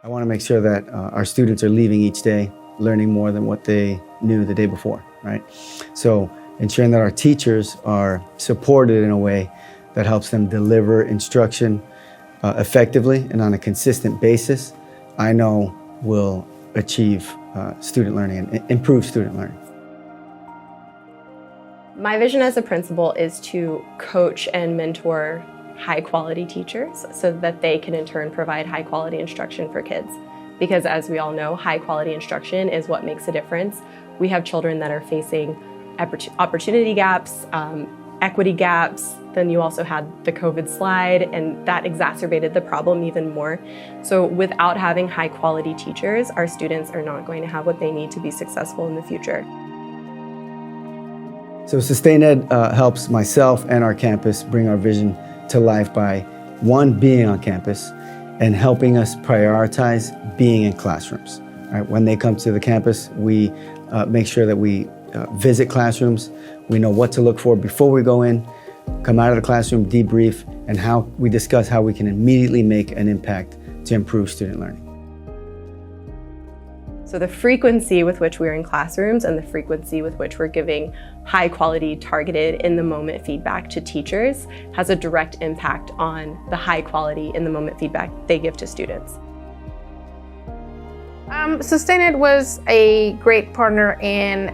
I want to make sure that our students are leaving each day learning more than what they knew the day before, right? So ensuring that our teachers are supported in a way that helps them deliver instruction effectively and on a consistent basis, I know will achieve student learning and improve student learning. My vision as a principal is to coach and mentor high-quality teachers so that they can in turn provide high-quality instruction for kids. Because as we all know, high-quality instruction is what makes a difference. We have children that are facing opportunity gaps, equity gaps. Then you also had the COVID slide, and that exacerbated the problem even more. So without having high-quality teachers, our students are not going to have what they need to be successful in the future. So SustainED helps myself and our campus bring our vision to life by, one, being on campus and helping us prioritize being in classrooms. Right? When they come to the campus, we make sure that we visit classrooms. We know what to look for before we go in, come out of the classroom, debrief, and how we discuss how we can immediately make an impact to improve student learning. So the frequency with which we're in classrooms and the frequency with which we're giving high quality, targeted, in-the-moment feedback to teachers has a direct impact on the high quality, in-the-moment feedback they give to students. SustainED was a great partner in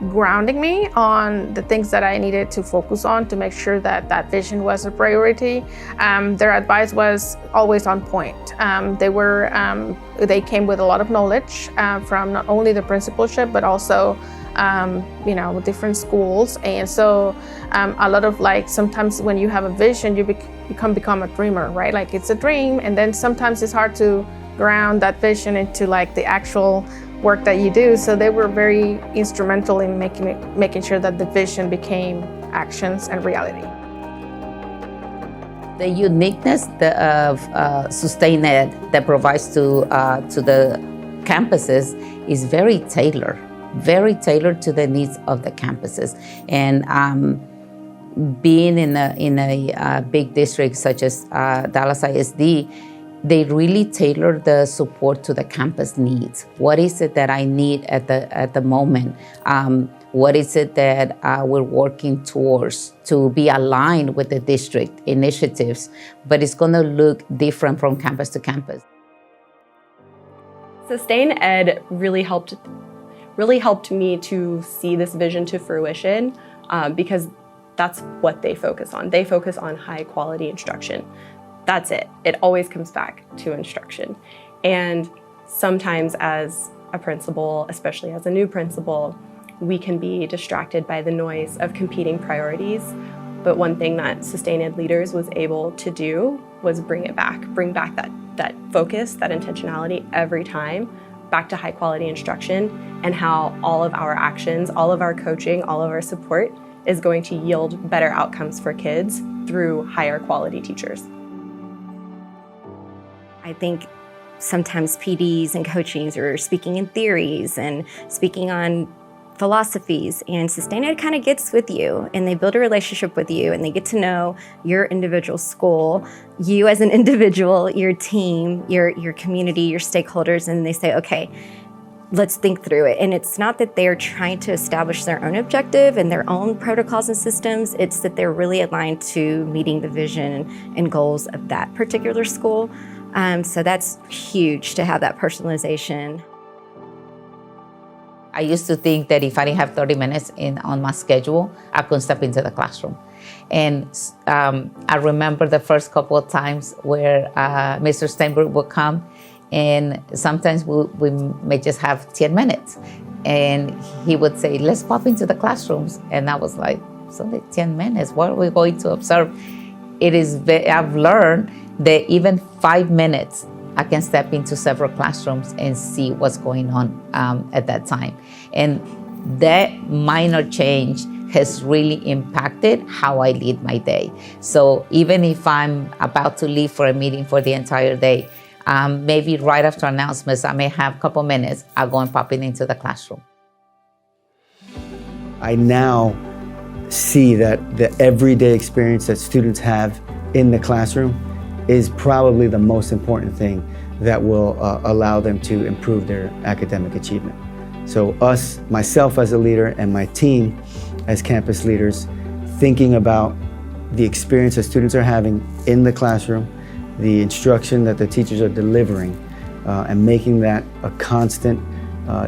grounding me on the things that I needed to focus on to make sure that that vision was a priority. Their advice was always on point. They came with a lot of knowledge from not only the principalship, but also different schools. And so a lot of sometimes when you have a vision, you become a dreamer, right? Like it's a dream, and then sometimes it's hard to ground that vision into the actual work that you do. So they were very instrumental in making sure that the vision became actions and reality. The uniqueness of SustainED that provides to the campuses is very tailored to the needs of the campuses. And being in a big district such as Dallas ISD, they really tailor the support to the campus needs. What is it that I need at the moment? What is it that we're working towards to be aligned with the district initiatives, but it's gonna look different from campus to campus. SustainED really helped me to see this vision to fruition because that's what they focus on. They focus on high quality instruction. That's it. It always comes back to instruction. And sometimes as a principal, especially as a new principal, we can be distracted by the noise of competing priorities. But one thing that SustainED leaders was able to do was bring back that focus, that intentionality every time back to high quality instruction, and how all of our actions, all of our coaching, all of our support is going to yield better outcomes for kids through higher quality teachers. I think sometimes PDs and coachings are speaking in theories and speaking on philosophies, and SustainED kind of gets with you and they build a relationship with you and they get to know your individual school, you as an individual, your team, your community, your stakeholders, and they say, okay, let's think through it. And it's not that they're trying to establish their own objective and their own protocols and systems, it's that they're really aligned to meeting the vision and goals of that particular school. So that's huge to have that personalization. I used to think that if I didn't have 30 minutes on my schedule, I couldn't step into the classroom. And I remember the first couple of times where Mr. Steinberg would come, and sometimes we may just have 10 minutes. And he would say, let's pop into the classrooms. And I was like, it's only 10 minutes, what are we going to observe? I've learned that even 5 minutes, I can step into several classrooms and see what's going on at that time. And that minor change has really impacted how I lead my day. So even if I'm about to leave for a meeting for the entire day, maybe right after announcements, I may have a couple minutes, I'll go and pop into the classroom. I now see that the everyday experience that students have in the classroom is probably the most important thing that will allow them to improve their academic achievement. So myself as a leader and my team as campus leaders, thinking about the experience that students are having in the classroom, the instruction that the teachers are delivering, and making that a constant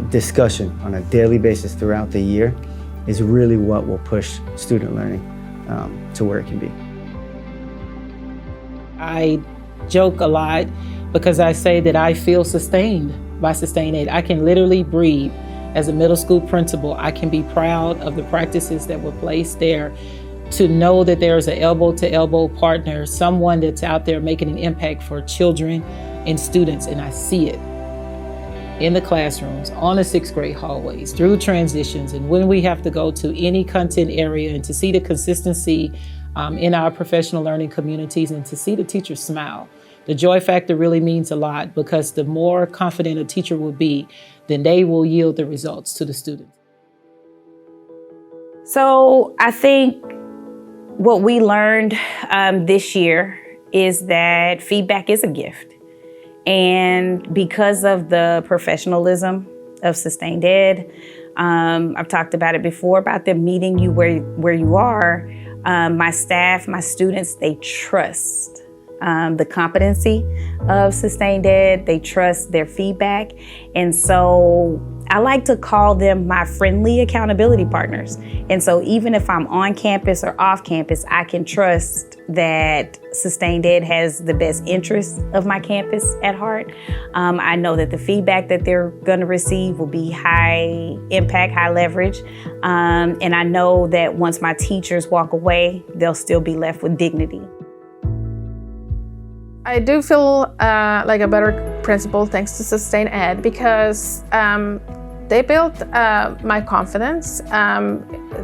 discussion on a daily basis throughout the year is really what will push student learning to where it can be. I joke a lot because I say that I feel sustained by SustainED. I can literally breathe. As a middle school principal, I can be proud of the practices that were placed there, to know that there's an elbow-to-elbow partner, someone that's out there making an impact for children and students, and I see it in the classrooms, on the 6th grade hallways, through transitions, and when we have to go to any content area, and to see the consistency in our professional learning communities, and to see the teachers smile. The joy factor really means a lot, because the more confident a teacher will be, then they will yield the results to the students. So I think what we learned this year is that feedback is a gift. And because of the professionalism of SustainED, I've talked about it before, about them meeting you where you are. My staff, my students, they trust the competency of SustainED. They trust their feedback. And so I like to call them my friendly accountability partners. And so even if I'm on campus or off campus, I can trust that SustainED has the best interests of my campus at heart. I know that the feedback that they're going to receive will be high impact, high leverage. And I know that once my teachers walk away, they'll still be left with dignity. I do feel like a better principal thanks to SustainED, because they built my confidence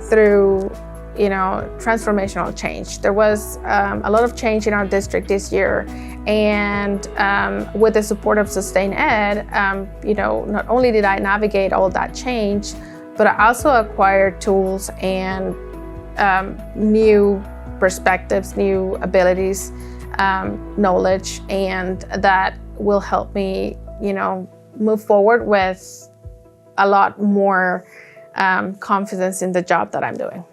through, transformational change. There was a lot of change in our district this year, and with the support of SustainED, not only did I navigate all that change, but I also acquired tools and new perspectives, new abilities, knowledge, and that will help me, move forward with a lot more confidence in the job that I'm doing.